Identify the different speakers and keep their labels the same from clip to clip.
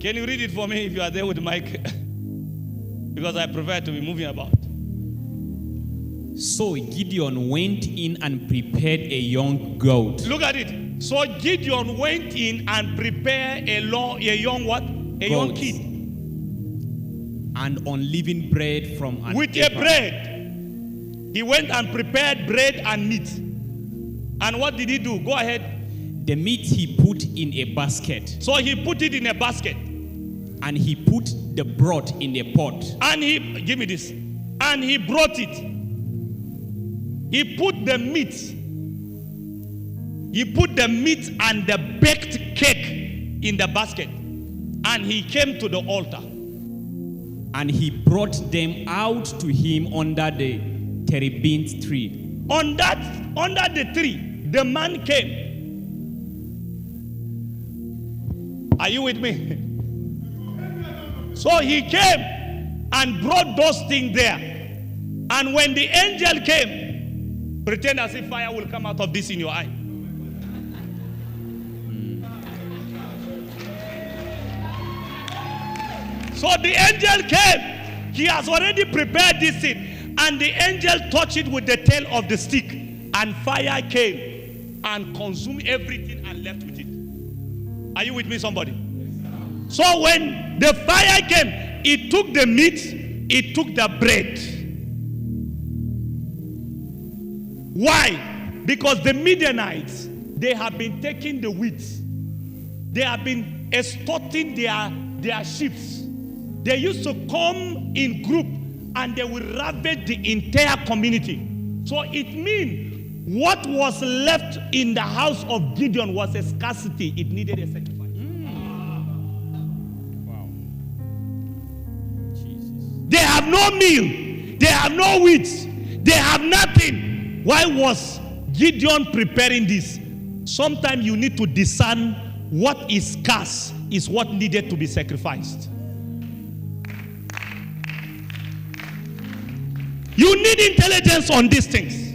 Speaker 1: Can you read it for me if you are there with the mic? Because I prefer to be moving about.
Speaker 2: So Gideon went in and prepared a young goat.
Speaker 1: Look at it. So Gideon went in and prepared a young what? A young kid.
Speaker 2: And unleavened bread from an
Speaker 1: with
Speaker 2: ephah.
Speaker 1: a bread. He went and prepared bread and meat. And what did he do? Go ahead.
Speaker 2: The meat he put in a basket.
Speaker 1: So he put it in a basket.
Speaker 2: And he put the broth in a pot.
Speaker 1: And give me this. And he brought it. He put the meat. He put the meat and the baked cake in the basket. And he came to the altar.
Speaker 2: And he brought them out to him under the terebinth tree.
Speaker 1: Under the tree, the man came. Are you with me? So he came and brought those things there. And when the angel came, pretend as if fire will come out of this in your eye. So the angel came. He has already prepared this thing. And the angel touched it with the tail of the stick. And fire came and consumed everything and left with it. Are you with me, somebody? So when the fire came, it took the meat, it took the bread. Why? Because the Midianites, they have been taking the wheat. They have been extorting their sheep. They used to come in group and they will ravage the entire community. So it means what was left in the house of Gideon was a scarcity. It needed a sacrifice.
Speaker 2: Wow. Jesus.
Speaker 1: They have no meal. They have no wheat. They have nothing. Why was Gideon preparing this? Sometimes you need to discern what is scarce is what needed to be sacrificed. You need intelligence on these things.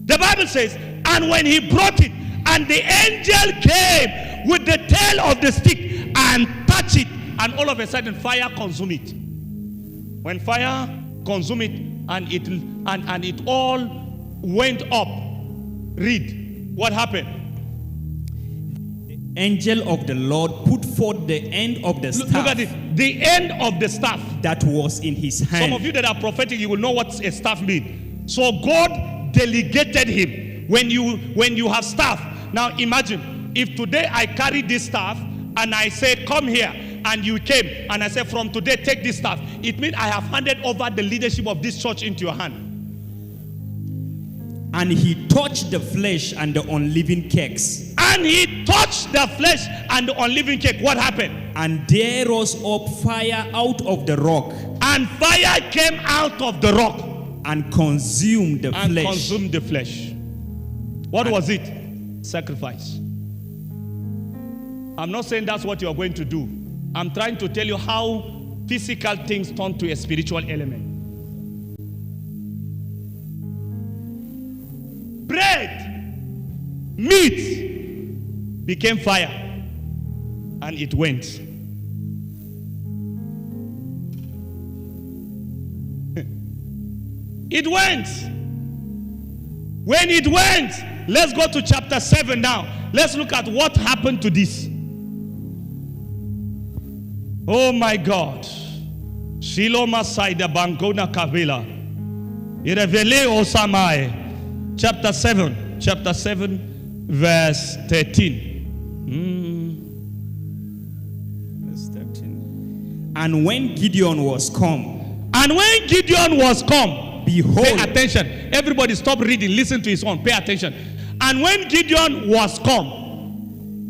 Speaker 1: The Bible says, and when he brought it, and the angel came with the tail of the stick and touched it, and all of a sudden fire consumed it. When fire consumed it, and it all went up. Read what happened.
Speaker 2: The angel of the Lord put forth the end of the staff.
Speaker 1: Look at it. The end of the staff
Speaker 2: that was in his hand.
Speaker 1: Some of you that are prophetic, you will know what a staff means. So God delegated him. When you have staff. Now imagine if today I carry this staff and I say, come here, and you came and I said, from today take this staff. It means I have handed over the leadership of this church into your hand.
Speaker 2: And he touched the flesh and the unleavened cakes.
Speaker 1: And he touched the flesh and the unleavened cake. What happened?
Speaker 2: And there rose up fire out of the rock.
Speaker 1: And fire came out of the rock.
Speaker 2: And consumed the
Speaker 1: and
Speaker 2: flesh.
Speaker 1: Consumed the flesh. What was it? Sacrifice. I'm not saying that's what you're going to do. I'm trying to tell you how physical things turn to a spiritual element. Bread, meat became fire, and it went. It went. When it went, let's go to chapter 7 now. Let's look at what happened to this. Oh my God. Shiloma Saida Bangona Kavila. Irevele Osamae. Chapter 7, verse 13.
Speaker 2: Verse 13. And when Gideon was come. Behold.
Speaker 1: Pay attention. Everybody stop reading. Listen to his own. Pay attention. And when Gideon was come.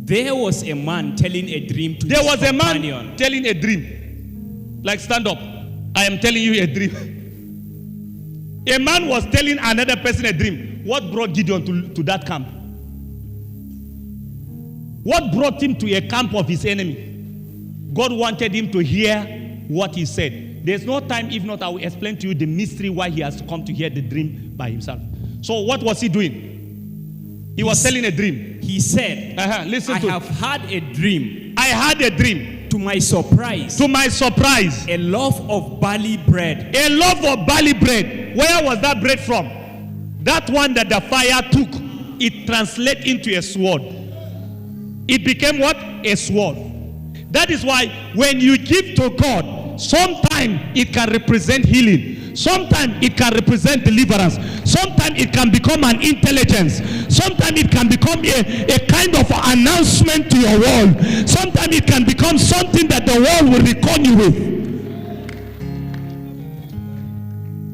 Speaker 2: There was a man telling a dream to his companion.
Speaker 1: There was a man telling a dream. Like stand up. I am telling you a dream. A man was telling another person a dream. What brought Gideon to that camp? What brought him to a camp of his enemy? God wanted him to hear what he said. There's no time, if not, I will explain to you the mystery why he has to come to hear the dream by himself. So what was he doing? He was telling a dream.
Speaker 2: He said,
Speaker 1: Listen
Speaker 2: I
Speaker 1: to
Speaker 2: have had a dream.
Speaker 1: I had a dream.
Speaker 2: To my surprise,
Speaker 1: A
Speaker 2: a loaf of barley bread.
Speaker 1: A loaf of barley bread. Where was that bread from? That one that the fire took. It translated into a sword. It became what? A sword. That is why when you give to God, sometimes it can represent healing. Sometimes it can represent deliverance. Sometimes it can become an intelligence. Sometimes it can become a kind of announcement to your world. Sometimes it can become something that the world will reckon you with.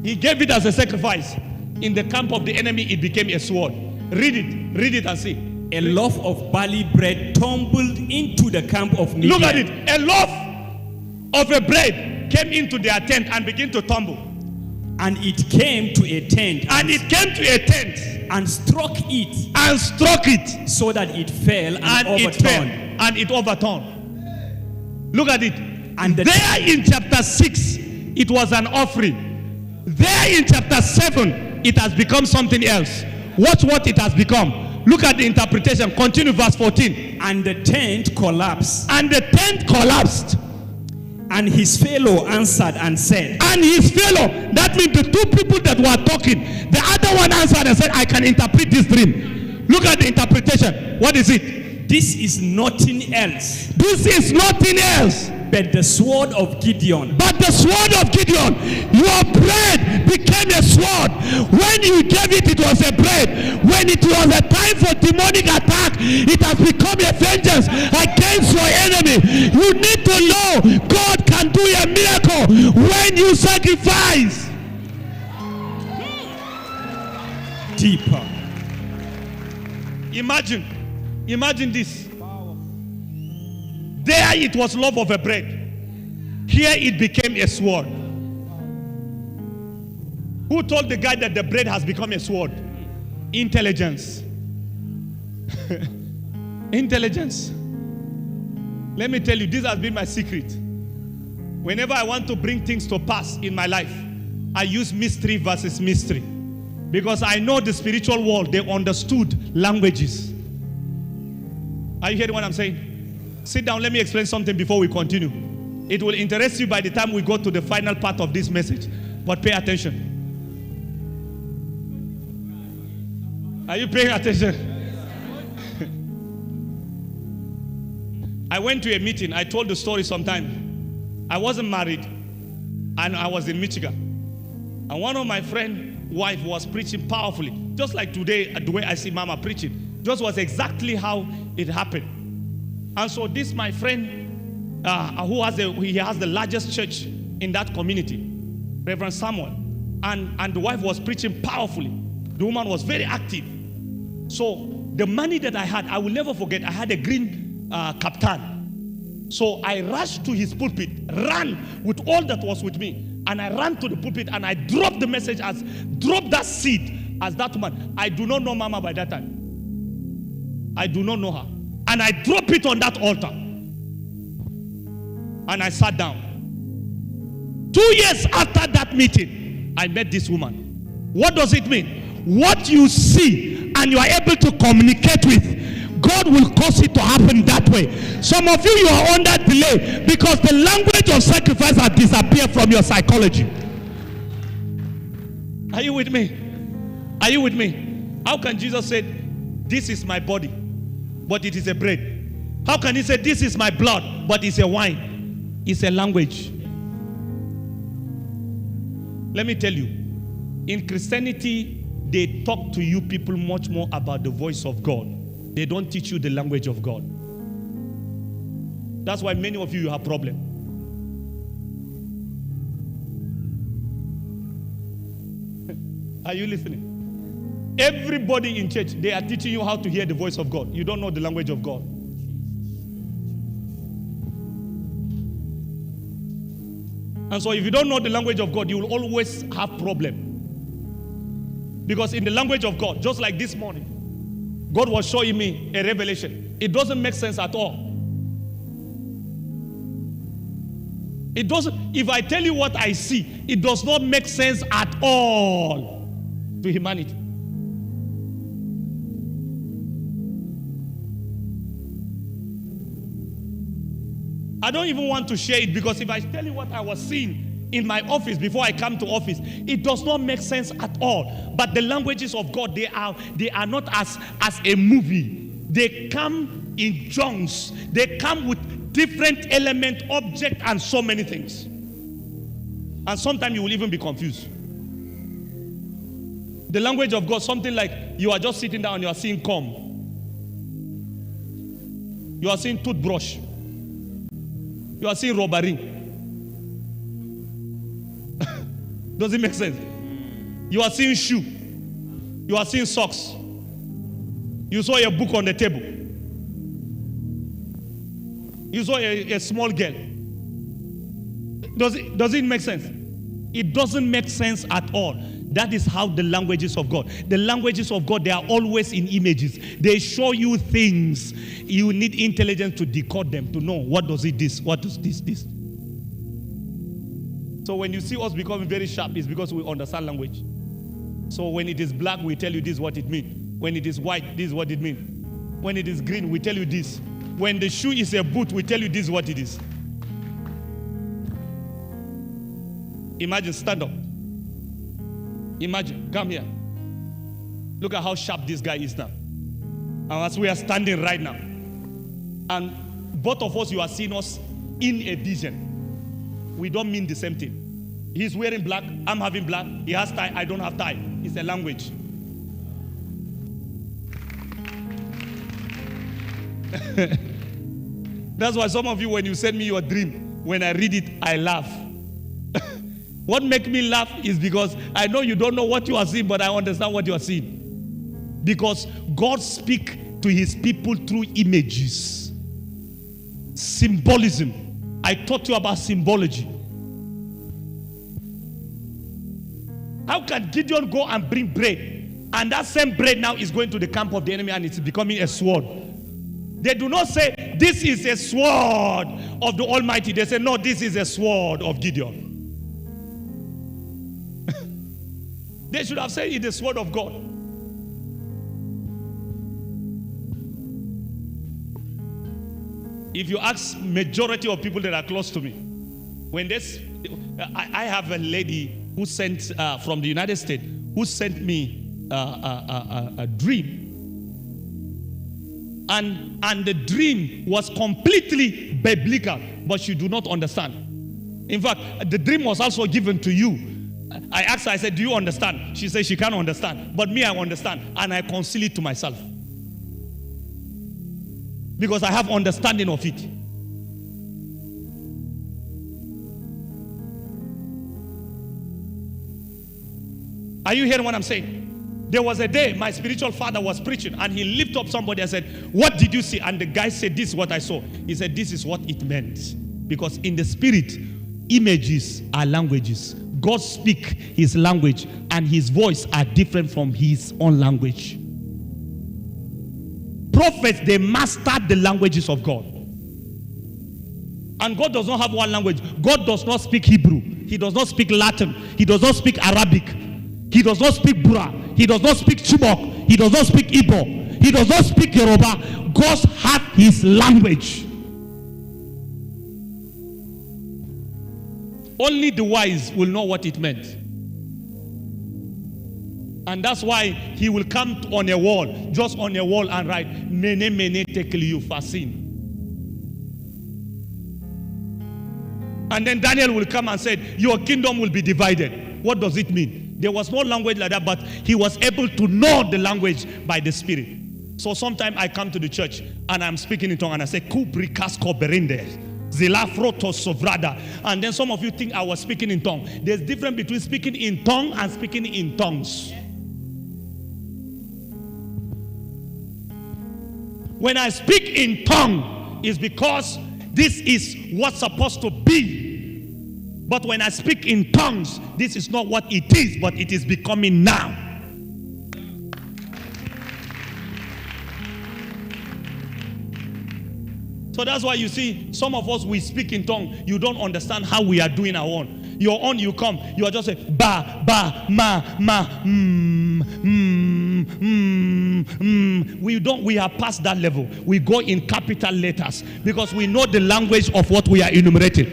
Speaker 1: He gave it as a sacrifice. In the camp of the enemy, it became a sword. Read it and see.
Speaker 2: A loaf of barley bread tumbled into the camp of Midian.
Speaker 1: Look at it. A loaf of a bread came into their tent and began to tumble.
Speaker 2: And it came to a tent.
Speaker 1: And it came to a tent.
Speaker 2: And struck it.
Speaker 1: And struck it.
Speaker 2: So that it fell and overturned.
Speaker 1: It fell and it overturned. Look at it. And there in chapter 6, it was an offering. There in chapter 7, it has become something else. Watch what it has become. Look at the interpretation. Continue verse 14.
Speaker 2: And the tent collapsed.
Speaker 1: And the tent collapsed.
Speaker 2: And his fellow answered and said.
Speaker 1: And his fellow, that means the two people that were talking, the other one answered and said, I can interpret this dream. Look at the interpretation. What is it?
Speaker 2: This is nothing else.
Speaker 1: This is nothing else.
Speaker 2: But the sword of Gideon.
Speaker 1: But the sword of Gideon. Your bread became a sword. When you gave it, it was a bread. When it was a time for demonic attack, it has become a vengeance against your enemy. You need to know God can do a miracle when you sacrifice.
Speaker 2: Deeper.
Speaker 1: Imagine this. There it was loaf of a bread. Here it became a sword. Who told the guy that the bread has become a sword? Intelligence. Intelligence. Let me tell you, this has been my secret. Whenever I want to bring things to pass in my life, I use mystery versus mystery. Because I know the spiritual world, they understood languages. Are you hearing what I'm saying? Sit down, let me explain something before we continue. It will interest you by the time we go to the final part of this message. But pay attention. Are you paying attention? I went to a meeting. I told the story sometime. I wasn't married and I was in Michigan. And one of my friend's wife was preaching powerfully. Just like today, the way I see Mama preaching. Just was exactly how it happened. And so this my friend, he has the largest church in that community, Reverend Samuel, and the wife was preaching powerfully. The woman was very active. So the money that I had, I will never forget. I had a green kaftan. So I rushed to his pulpit, ran with all that was with me, and I ran to the pulpit and I dropped the message dropped that seed as that woman. I do not know Mama by that time. I do not know her. And I dropped it on that altar. And I sat down. 2 years after that meeting, I met this woman. What does it mean? What you see and you are able to communicate with, God will cause it to happen that way. Some of you are under delay because the language of sacrifice has disappeared from your psychology. Are you with me? Are you with me? How can Jesus say, this is my body, but it is a bread? How can he say, this is my blood, but it's a wine? It's a language. Let me tell you, in Christianity, they talk to you people much more about the voice of God. They don't teach you the language of God. That's why many of you have problems. Are you listening? Everybody in church, they are teaching you how to hear the voice of God. You don't know the language of God. And so if you don't know the language of God, you will always have problem. Because in the language of God, just like this morning, God was showing me a revelation. It doesn't make sense at all. It doesn't. If I tell you what I see, it does not make sense at all to humanity. I don't even want to share it, because if I tell you what I was seeing in my office before I come to office, it does not make sense at all. But the languages of God, they are not as a movie. They come in chunks. They come with different element, object, and so many things. And sometimes you will even be confused. The language of God, something like you are just sitting down and you are seeing comb. You are seeing toothbrush. You are seeing rubber ring. Does it make sense? You are seeing shoe. You are seeing socks. You saw a book on the table. You saw a small girl. Does it make sense? It doesn't make sense at all. That is how the languages of God. The languages of God, they are always in images. They show you things. You need intelligence to decode them, to know what does it this, what does this. So when you see us becoming very sharp, it's because we understand language. So when it is black, we tell you this is what it means. When it is white, this is what it means. When it is green, we tell you this. When the shoe is a boot, we tell you this is what it is. Imagine, stand up. Imagine, come here. Look at how sharp this guy is now. And as we are standing right now, and both of us, you are seeing us in a vision. We don't mean the same thing. He's wearing black, I'm having black. He has tie, I don't have tie. It's a language. That's why some of you, when you send me your dream, when I read it, I laugh. What makes me laugh is because I know you don't know what you are seeing, but I understand what you are seeing. Because God speaks to his people through images. Symbolism. I taught you about symbology. How can Gideon go and bring bread, and that same bread now is going to the camp of the enemy and it's becoming a sword? They do not say, this is a sword of the Almighty. They say, no, this is a sword of Gideon. They should have said it's the sword of God. If you ask majority of people that are close to me, when this, I have a lady who sent from the United States, who sent me a dream. And the dream was completely biblical, but she do not understand. In fact, the dream was also given to you. I asked her, I said, do you understand? She said she can't understand. But me, I understand. And I conceal it to myself. Because I have understanding of it. Are you hearing what I'm saying? There was a day my spiritual father was preaching, and he lifted up somebody and said, what did you see? And the guy said, this is what I saw. He said, this is what it meant. Because in the spirit, images are languages. God speaks his language, and his voice are different from his own language. Prophets, they mastered the languages of God. And God does not have one language. God does not speak Hebrew. He does not speak Latin. He does not speak Arabic. He does not speak Bura. He does not speak Chibok. He does not speak Igbo. He does not speak Yoruba. God has his language. Only the wise will know what it meant. And that's why he will come on a wall, just on a wall, and write, Mene mene tekel yufasin. And then Daniel will come and say, your kingdom will be divided. What does it mean? There was no language like that, but he was able to know the language by the Spirit. So sometimes I come to the church and I'm speaking in tongue and I say, Kubrikasko berinde. And then some of you think I was speaking in tongue. There's difference between speaking in tongue and speaking in tongues. When I speak in tongue, it's because this is what's supposed to be. But when I speak in tongues, this is not what it is, but it is becoming now. So that's why you see, some of us, we speak in tongue. You don't understand how we are doing our own. Your own, you come, you are just saying, ba, ma, We are past that level. We go in capital letters because we know the language of what we are enumerating.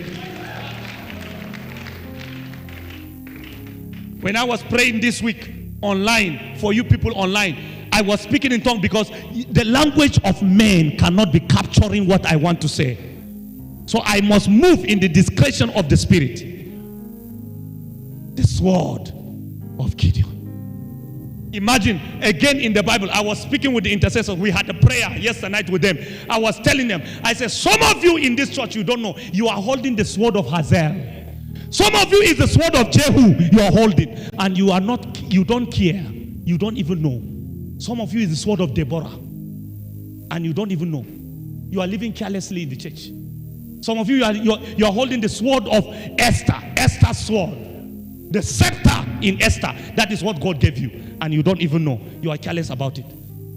Speaker 1: When I was praying this week online, for you people online, I was speaking in tongues because the language of men cannot be capturing what I want to say. So I must move in the discretion of the Spirit. The sword of Gideon. Imagine, again in the Bible, I was speaking with the intercessors. We had a prayer yesterday night with them. I was telling them, I said, some of you in this church, you don't know, you are holding the sword of Hazael. Some of you is the sword of Jehu you are holding, and you don't care. You don't even know. Some of you is the sword of Deborah, and you don't even know. You are living carelessly in the church. Some of you are holding the sword of Esther, Esther's sword. The scepter in Esther, that is what God gave you, and you don't even know. You are careless about it.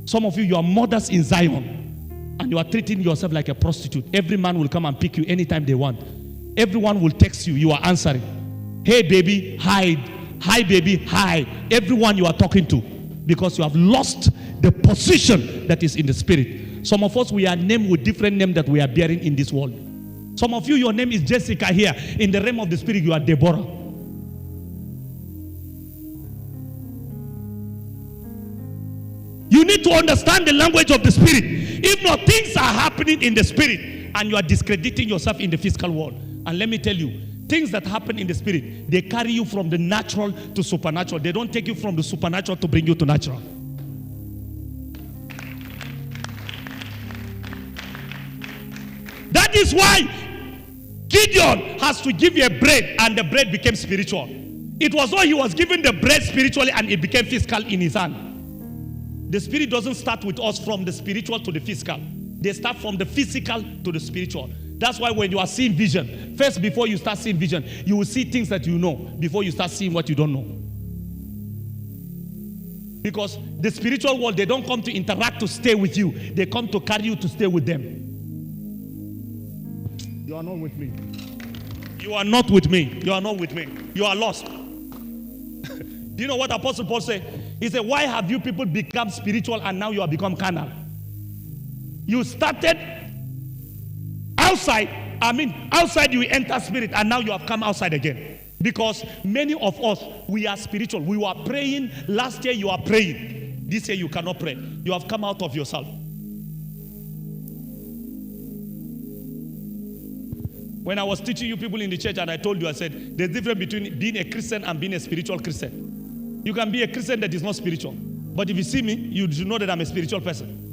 Speaker 1: Some of you are mothers in Zion, and you are treating yourself like a prostitute. Every man will come and pick you anytime they want. Everyone will text you. You are answering. Hey, baby, hide. Hi, baby, hi. Everyone you are talking to, because you have lost the position that is in the Spirit. Some of us, we are named with different names that we are bearing in this world. Some of you, your name is Jessica here. In the realm of the Spirit, you are Deborah. You need to understand the language of the Spirit. If not, things are happening in the Spirit, and you are discrediting yourself in the physical world. And let me tell you, things that happen in the Spirit, they carry you from the natural to supernatural. They don't take you from the supernatural to bring you to natural. That is why Gideon has to give you a bread, and the bread became spiritual. It was though he was given the bread spiritually, and it became physical in his hand. The Spirit doesn't start with us from the spiritual to the physical. They start from the physical to the spiritual. That's why when you are seeing vision, first before you start seeing vision, you will see things that you know before you start seeing what you don't know. Because the spiritual world, they don't come to interact to stay with you. They come to carry you to stay with them. You are not with me. You are not with me. You are not with me. You are lost. Do you know what Apostle Paul said? He said, why have you people become spiritual and now you have become carnal? You started outside. Outside you enter spirit, and now you have come outside again. Because many of us, we are spiritual. We were praying. Last year you are praying. This year you cannot pray. You have come out of yourself. When I was teaching you people in the church, and I told you, I said, there's a difference between being a Christian and being a spiritual Christian. You can be a Christian that is not spiritual. But if you see me, you should know that I'm a spiritual person.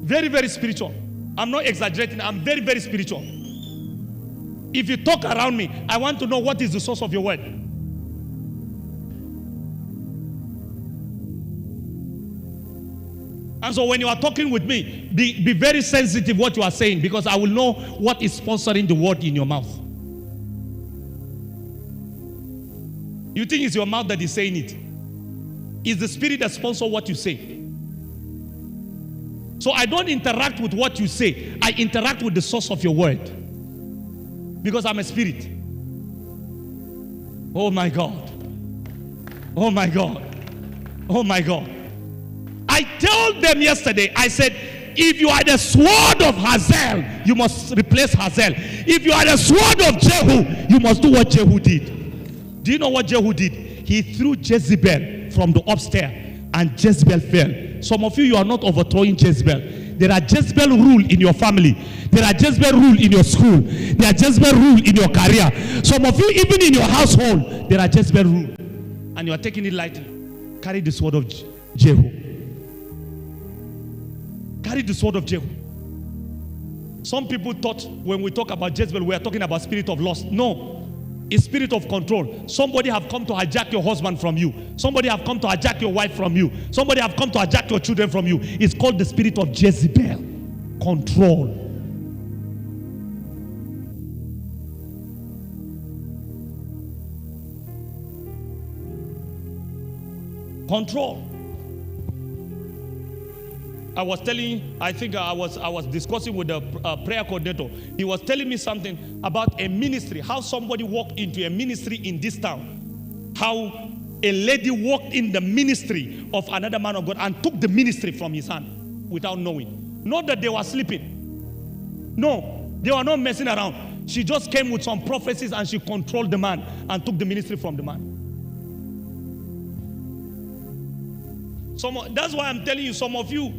Speaker 1: Very, very spiritual. I'm not exaggerating. I'm very, very spiritual. If you talk around me, I want to know what is the source of your word. And so when you are talking with me, be very sensitive what you are saying, because I will know what is sponsoring the word in your mouth. You think it's your mouth that is saying it? It's the Spirit that sponsors what you say. So I don't interact with what you say. I interact with the source of your word. Because I'm a spirit. Oh my God. Oh my God. Oh my God. I told them yesterday, I said, if you are the sword of Hazael, you must replace Hazael. If you are the sword of Jehu, you must do what Jehu did. Do you know what Jehu did? He threw Jezebel from the upstairs, and Jezebel fell. Some of you are not overthrowing Jezebel. There are Jezebel rule in your family. There are Jezebel rule in your school. There are Jezebel rule in your career. Some of you, even in your household, there are Jezebel rule. And you are taking it lightly. Carry the sword of Jehu. Carry the sword of Jehu. Some people thought when we talk about Jezebel, we are talking about spirit of lust. No. It's spirit of control. Somebody have come to hijack your husband from you. Somebody have come to hijack your wife from you. Somebody have come to hijack your children from you. It's called the spirit of Jezebel. Control. Control. I was telling, I think I was discussing with the prayer coordinator. He was telling me something about a ministry, how somebody walked into a ministry in this town, how a lady walked in the ministry of another man of God and took the ministry from his hand without knowing. Not that they were sleeping. No, they were not messing around. She just came with some prophecies and she controlled the man and took the ministry from the man. That's why I'm telling you, some of you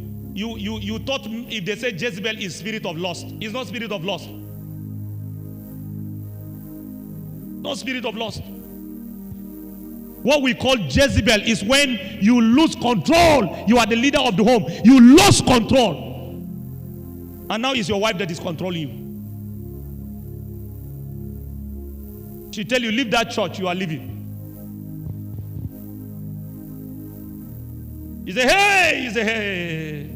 Speaker 1: thought if they say Jezebel is spirit of lust. It's not spirit of lust. Not spirit of lust. What we call Jezebel is when you lose control. You are the leader of the home. You lost control. And now it's your wife that is controlling you. She tell you, leave that church, you are leaving. You say, hey, you say, hey.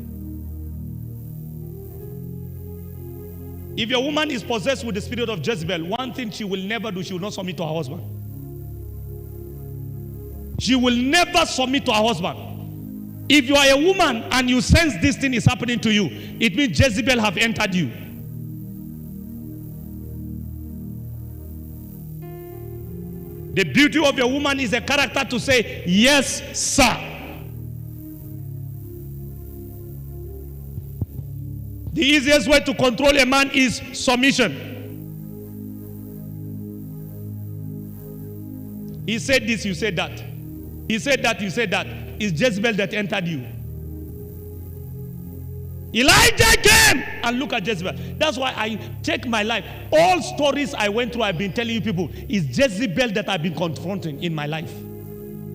Speaker 1: If your woman is possessed with the spirit of Jezebel, one thing she will never do, she will not submit to her husband. She will never submit to her husband. If you are a woman and you sense this thing is happening to you, it means Jezebel have entered you. The beauty of a woman is a character to say, yes, sir. The easiest way to control a man is submission. He said this, you said that. He said that, you said that. It's Jezebel that entered you. Elijah came and look at Jezebel. That's why I take my life. All stories I went through, I've been telling you people, it's Jezebel that I've been confronting in my life.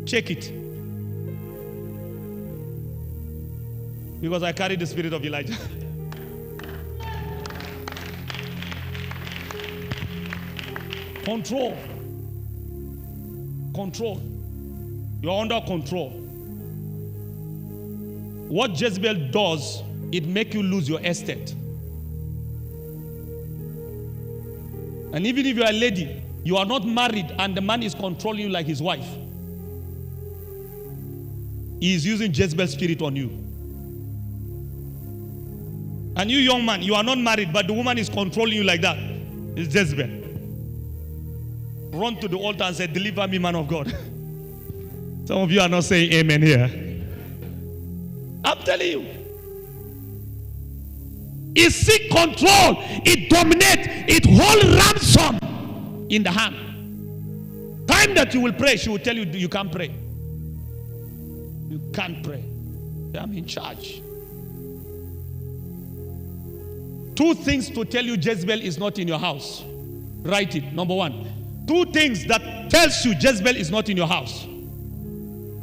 Speaker 1: Check it. Because I carry the spirit of Elijah. Control. Control. You're under control. What Jezebel does, it makes you lose your estate. And even if you are a lady, you are not married and the man is controlling you like his wife, he is using Jezebel's spirit on you. And you young man, you are not married, but the woman is controlling you like that. It's Jezebel. Run to the altar and say, deliver me, man of God. Some of you are not saying amen here. I'm telling you. It seek control. It dominates. It holds ransom in the hand. Time that you will pray, she will tell you you can't pray. You can't pray. I'm in charge. Two things to tell you Jezebel is not in your house. Write it. Number one. Two things that tells you Jezebel is not in your house.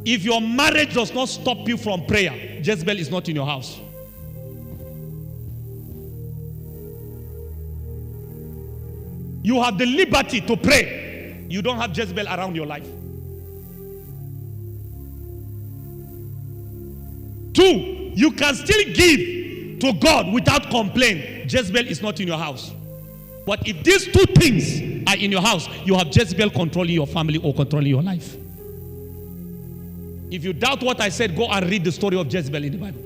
Speaker 1: If your marriage does not stop you from prayer, Jezebel is not in your house. You have the liberty to pray. You don't have Jezebel around your life. Two, you can still give to God without complaint. Jezebel is not in your house. But if these two things are in your house, you have Jezebel controlling your family or controlling your life. If you doubt what I said, go and read the story of Jezebel in the Bible.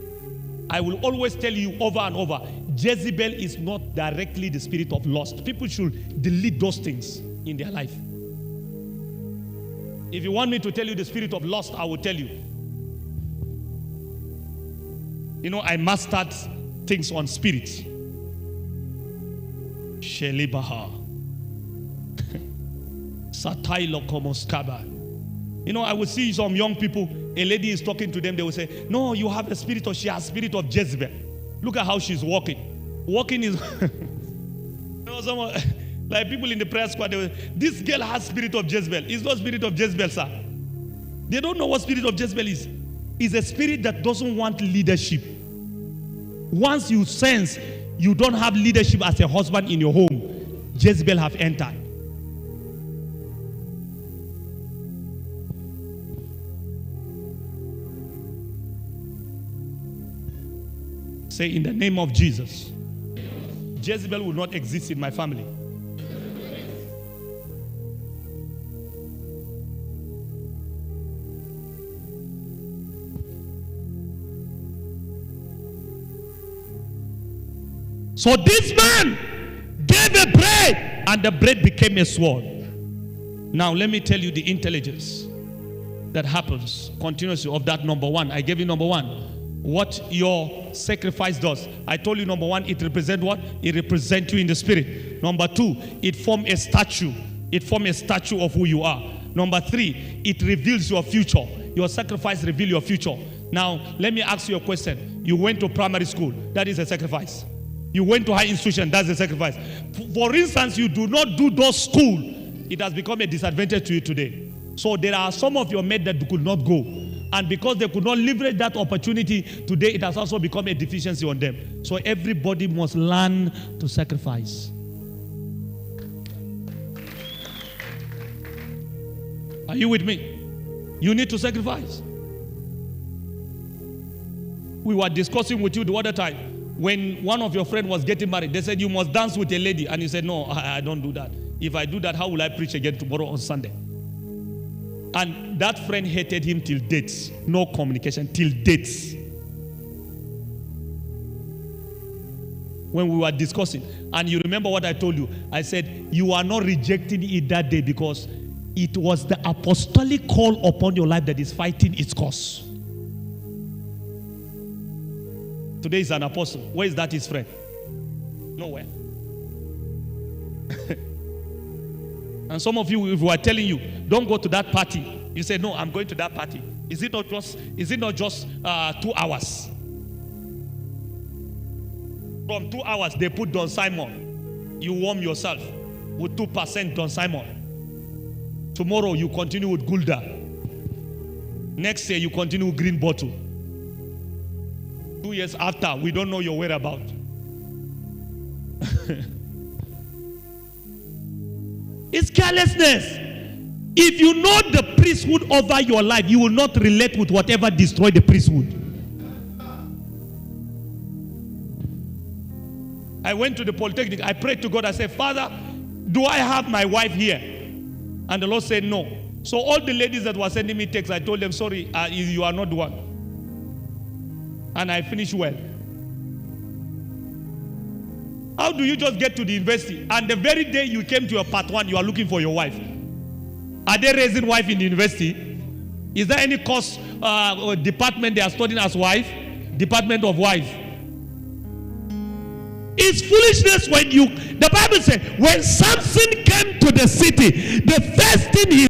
Speaker 1: I will always tell you over and over, Jezebel is not directly the spirit of lust. People should delete those things in their life. If you want me to tell you the spirit of lust, I will tell you. You know, I mastered things on spirit. Shelibaha. Satailo komoskaba. You know, I will see some young people, a lady is talking to them, they will say, no, you have a spirit, or she has a spirit of Jezebel. Look at how she's walking. Walking is, you know, someone, like people in the prayer squad, they will say, this girl has spirit of Jezebel. It's not spirit of Jezebel, sir. They don't know what spirit of Jezebel is. It's a spirit that doesn't want leadership. Once you sense you don't have leadership as a husband in your home, Jezebel have entered. Say, in the name of Jesus, Jezebel will not exist in my family. So this man gave a bread, and the bread became a sword. Now let me tell you the intelligence. that happens continuously of that number one. I gave you number one. What your sacrifice does. I told you number one, it represents what? It represents you in the spirit. Number two, it forms a statue. It forms a statue of who you are. Number three, it reveals your future. Your sacrifice reveals your future. Now, let me ask you a question. You went to primary school. That is a sacrifice. You went to high institution. That's a sacrifice. For instance, you do not do those school. It has become a disadvantage to you today. So there are some of your mates that could not go. And because they could not leverage that opportunity, today it has also become a deficiency on them. So everybody must learn to sacrifice. Are you with me? You need to sacrifice. We were discussing with you the other time when one of your friends was getting married. They said you must dance with a lady, and you said no, I don't do that. If I do that, how will I preach again tomorrow on Sunday? And that friend hated him till dates. No communication till dates. When we were discussing, and you remember what I told you, I said you are not rejecting it that day because it was the apostolic call upon your life that is fighting its cause. Today is an apostle. Where is that his friend? Nowhere. And some of you, if we are telling you, don't go to that party, you say, no, I'm going to that party. Is it not just 2 hours? From 2 hours, they put Don Simon. You warm yourself with 2% Don Simon. Tomorrow, you continue with Gulda. Next year, you continue with Green Bottle. 2 years after, we don't know your whereabouts. It's carelessness. If you know the priesthood over your life, you will not relate with whatever destroyed the priesthood. I went to the Polytechnic. I prayed to God. I said, Father, do I have my wife here? And the Lord said, no. So all the ladies that were sending me texts, I told them, sorry, you are not the one. And I finished well. How do you just get to the university and the very day you came to your part one, you are looking for your wife? Are they raising wife in the university? Is there any course or department they are studying as wife? Department of wife. It's foolishness when the Bible says, when Samson came to the city, the first thing he